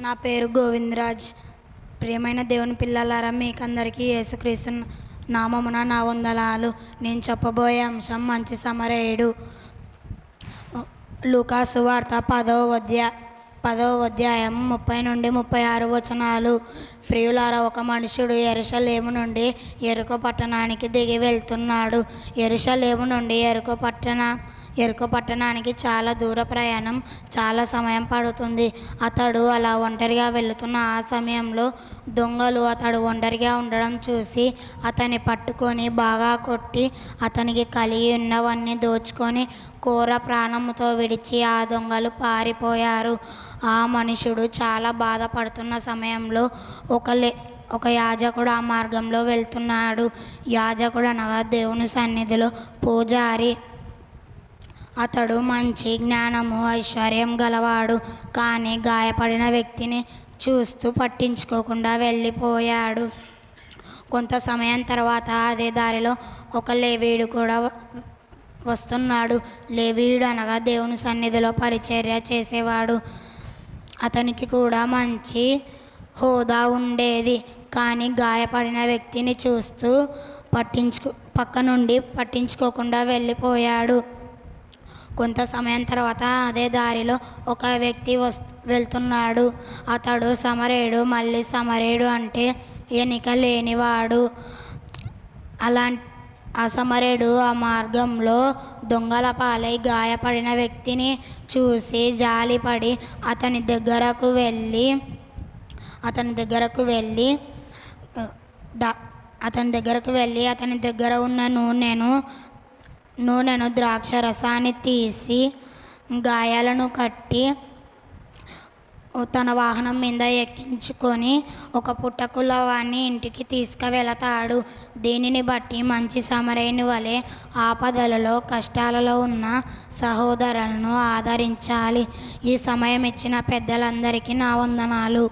నా పేరు గోవిందరాజ్. ప్రియమైన దేవుని పిల్లలారా, మీకందరికీ యేసుక్రీస్తు నామమున నా వందనాలు. నేను చెప్పబోయే అంశం మంచి సమరయుడు. లూకాసు వార్త 10వ అధ్యాయం 30 నుండి 36 వచనాలు. ప్రియులారా, ఒక మనుషుడు యెరూషలేము నుండి యెరికో పట్టణానికి దిగి వెళ్తున్నాడు. యెరూషలేము నుండి యెరికో పట్టణానికి చాలా దూర ప్రయాణం, చాలా సమయం పడుతుంది. అతడు అలా ఒంటరిగా వెళుతున్న ఆ సమయంలో దొంగలు అతడు ఒంటరిగా ఉండడం చూసి అతన్ని పట్టుకొని బాగా కొట్టి అతనికి కలిగి ఉన్నవన్నీ దోచుకొని ఘోర ప్రాణముతో విడిచి ఆ దొంగలు పారిపోయారు. ఆ మనుషుడు చాలా బాధపడుతున్న సమయంలో ఒక యాజకుడు ఆ మార్గంలో వెళ్తున్నాడు. యాజకుడు అనగా దేవుని సన్నిధిలో పూజారి. అతడు మంచి జ్ఞానము, ఐశ్వర్యం గలవాడు. కానీ గాయపడిన వ్యక్తిని చూస్తూ పట్టించుకోకుండా వెళ్ళిపోయాడు. కొంత సమయం తర్వాత అదే దారిలో ఒక లేవీయుడు కూడా వస్తున్నాడు. లేవీయుడు అనగా దేవుని సన్నిధిలో పరిచర్య చేసేవాడు. అతనికి కూడా మంచి హోదా ఉండేది. కానీ గాయపడిన వ్యక్తిని చూస్తూ పక్క నుండి పట్టించుకోకుండా వెళ్ళిపోయాడు. కొంత సమయం తర్వాత అదే దారిలో ఒక వ్యక్తి వెళ్తున్నాడు. అతడు సమరయుడు. మళ్ళీ సమరయుడు అంటే ఎన్నిక లేనివాడు. ఆ సమరయుడు ఆ మార్గంలో దొంగల పాలై గాయపడిన వ్యక్తిని చూసి జాలిపడి అతని దగ్గరకు వెళ్ళి అతని దగ్గర ఉన్న నూనెను ద్రాక్ష రసాన్ని తీసి గాయాలను కట్టి తన వాహనం మీద ఎక్కించుకొని ఒక పుట్టకుల వాణ్ణి ఇంటికి తీసుకువెళతాడు. దీనిని బట్టి మంచి సమరయుని వలె ఆపదలలో, కష్టాలలో ఉన్న సహోదరులను ఆదరించాలి. ఈ సమయం ఇచ్చిన పెద్దలందరికీ నా వందనాలు.